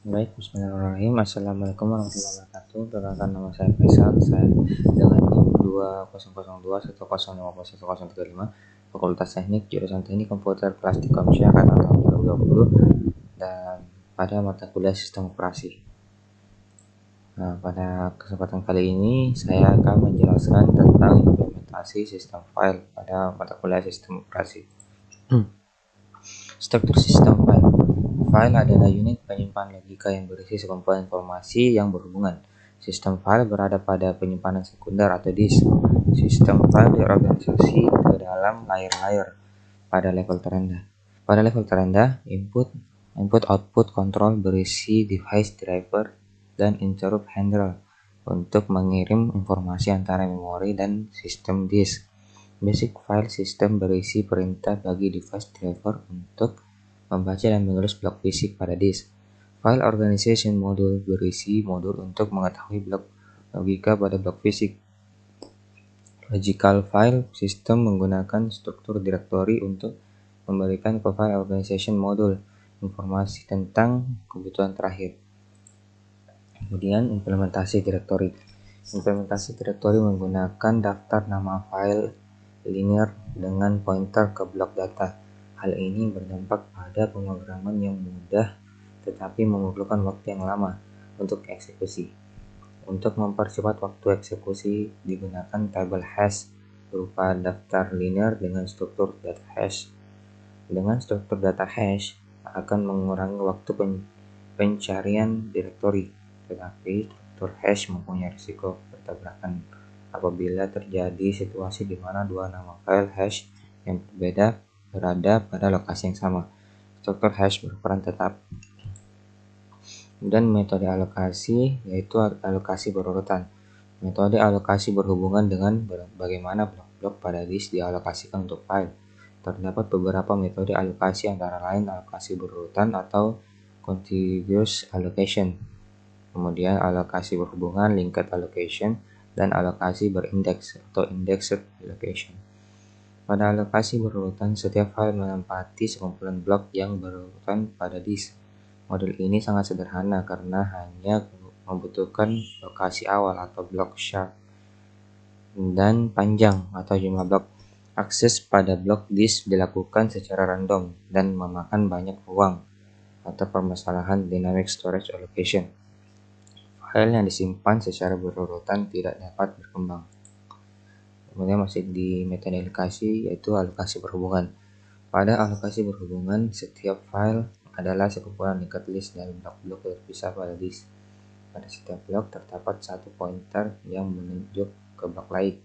Baik, bismillahirrahmanirrahim. Assalamualaikum warahmatullahi wabarakatuh. Perkenalkan, nama saya Faisal. Saya dengan NIM 200210501035, Fakultas Teknik, jurusan Teknik Komputer Plastik Komsya angkatan tahun 2020, dan pada mata kuliah Sistem Operasi. Nah, pada kesempatan kali ini saya akan menjelaskan tentang implementasi sistem file pada mata kuliah Sistem Operasi. Struktur sistem file. File adalah unit penyimpanan logika yang berisi sekumpulan informasi yang berhubungan. Sistem file berada pada penyimpanan sekunder atau disk. Sistem file diorganisasi ke dalam layer-layer pada level terendah. Pada level terendah, input-output control berisi device driver dan interrupt handler untuk mengirim informasi antara memori dan sistem disk. Basic file system berisi perintah bagi device driver untuk membaca dan menulis blok fisik pada disk. File organization module berisi modul untuk mengetahui blok logika pada blok fisik. Logical file system menggunakan struktur direktori untuk memberikan ke file organization module informasi tentang kebutuhan terakhir. Kemudian implementasi direktori. Implementasi direktori menggunakan daftar nama file linear dengan pointer ke blok data. Hal ini berdampak pada pemrograman yang mudah tetapi memerlukan waktu yang lama untuk eksekusi. Untuk mempercepat waktu eksekusi digunakan tabel hash berupa daftar linear dengan struktur data hash. Dengan struktur data hash akan mengurangi waktu pencarian direktori, tetapi struktur hash mempunyai risiko bertabrakan apabila terjadi situasi di mana dua nama file hash yang berbeda berada pada lokasi yang sama. Struktur hash berperan tetap. Dan metode alokasi yaitu alokasi berurutan. Metode alokasi berhubungan dengan bagaimana blok-blok pada disk dialokasikan untuk file. Terdapat beberapa metode alokasi antara lain alokasi berurutan atau contiguous allocation. Kemudian alokasi berhubungan linked allocation dan alokasi berindeks atau indexed allocation. Pada alokasi berurutan, setiap file menempati sekumpulan blok yang berurutan pada disk. Model ini sangat sederhana karena hanya membutuhkan lokasi awal atau blok start dan panjang atau jumlah blok. Akses pada blok disk dilakukan secara random dan memakan banyak ruang atau permasalahan dynamic storage allocation. File yang disimpan secara berurutan tidak dapat berkembang. Kemudian masih di metode alokasi yaitu alokasi berhubungan. Pada alokasi berhubungan, setiap file adalah sekumpulan linked list dari blok-blok terpisah pada disk. Pada setiap blok terdapat satu pointer yang menunjuk ke blok lain.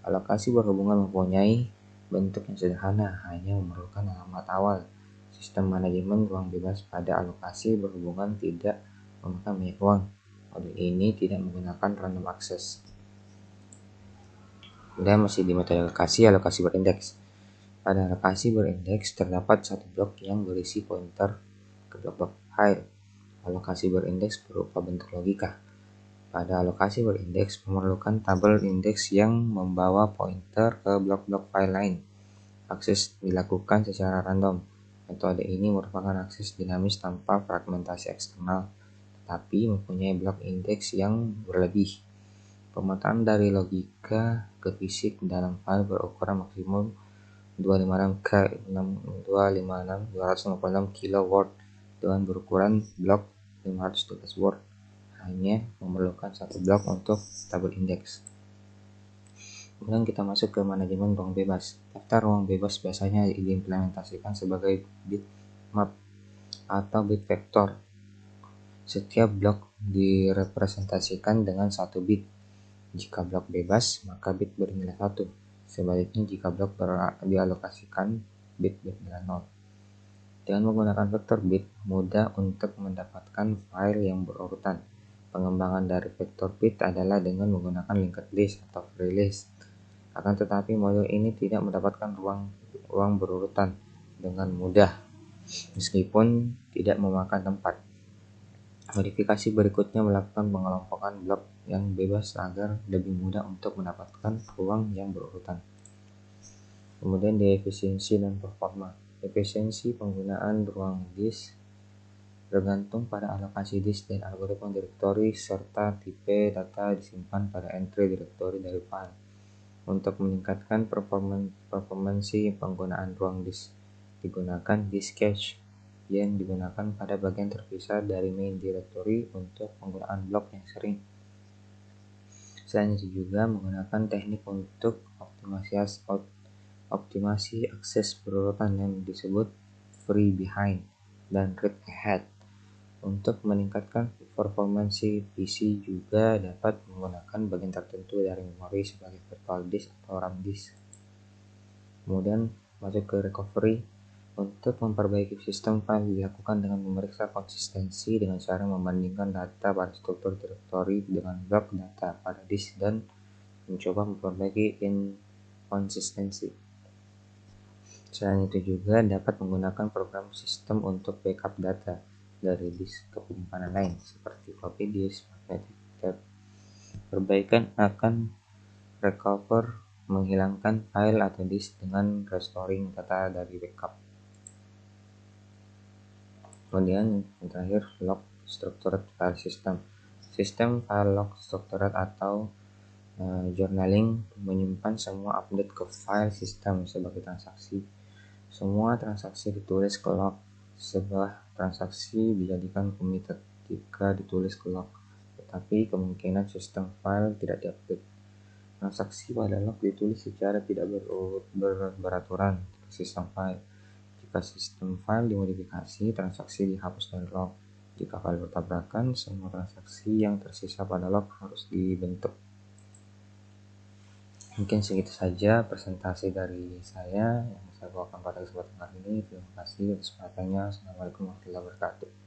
Alokasi berhubungan mempunyai bentuk yang sederhana, hanya memerlukan alamat awal. Sistem manajemen ruang bebas pada alokasi berhubungan tidak memakan banyak ruang. Model ini tidak menggunakan random access. Kemudian masih di metode alokasi berindeks. Pada alokasi berindeks terdapat satu blok yang berisi pointer ke blok-blok file. Alokasi berindeks berupa bentuk logika. Pada alokasi berindeks memerlukan tabel indeks yang membawa pointer ke blok-blok file lain. Akses dilakukan secara random. Metode ini merupakan akses dinamis tanpa fragmentasi eksternal, tetapi mempunyai blok indeks yang berlebih. Pemetaan dari logika ke fisik dalam file berukuran maksimum 256 kW dengan berukuran blok 512 word. Hanya memerlukan satu blok untuk tabel indeks. Kemudian kita masuk ke manajemen ruang bebas. Daftar ruang bebas biasanya diimplementasikan sebagai bitmap atau bit vektor. Setiap blok direpresentasikan dengan satu bit. Jika blok bebas, maka bit bernilai 1. Sebaliknya, jika blok dialokasikan, bit bernilai 0. Dengan menggunakan vektor bit, mudah untuk mendapatkan file yang berurutan. Pengembangan dari vektor bit adalah dengan menggunakan linked list atau free list. Akan tetapi, model ini tidak mendapatkan ruang berurutan dengan mudah, meskipun tidak memakan tempat. Modifikasi berikutnya melakukan pengelompokan blok yang bebas agar lebih mudah untuk mendapatkan ruang yang berurutan. Kemudian di efisiensi dan performa. Efisiensi penggunaan ruang disk bergantung pada alokasi disk dan algoritma direktori serta tipe data disimpan pada entry direktori dari file. Untuk meningkatkan performansi penggunaan ruang disk, digunakan disk cache yang digunakan pada bagian terpisah dari main directory untuk penggunaan blok yang sering. Selain itu juga menggunakan teknik untuk optimasi akses berurutan yang disebut free behind dan read ahead. Untuk meningkatkan performansi PC juga dapat menggunakan bagian tertentu dari memori sebagai virtual disk atau RAM disk. Kemudian masuk ke recovery. Untuk memperbaiki sistem file dilakukan dengan memeriksa konsistensi dengan cara membandingkan data pada struktur direktori dengan blok data pada disk dan mencoba memperbaiki inkonsistensi. Selain itu juga dapat menggunakan program sistem untuk backup data dari disk ke penyimpanan lain seperti floppy disk, magnetic tape. Perbaikan akan recover menghilangkan file atau disk dengan restoring data dari backup. Kemudian yang terakhir, log structured file system. Sistem file log structured atau journaling menyimpan semua update ke file sistem sebagai transaksi. Semua transaksi ditulis ke log. Sebuah transaksi dijadikan committed jika ditulis ke log, tetapi kemungkinan sistem file tidak diupdate. Transaksi pada log ditulis secara tidak beraturan ke sistem file. Jika sistem file dimodifikasi, transaksi dihapus dari log. Jika file bertabrakan, semua transaksi yang tersisa pada log harus dibentuk. Mungkin segitu saja presentasi dari saya yang saya bawakan pada kesempatan kali ini. Terima kasih atas perhatiannya. Assalamualaikum warahmatullahi wabarakatuh.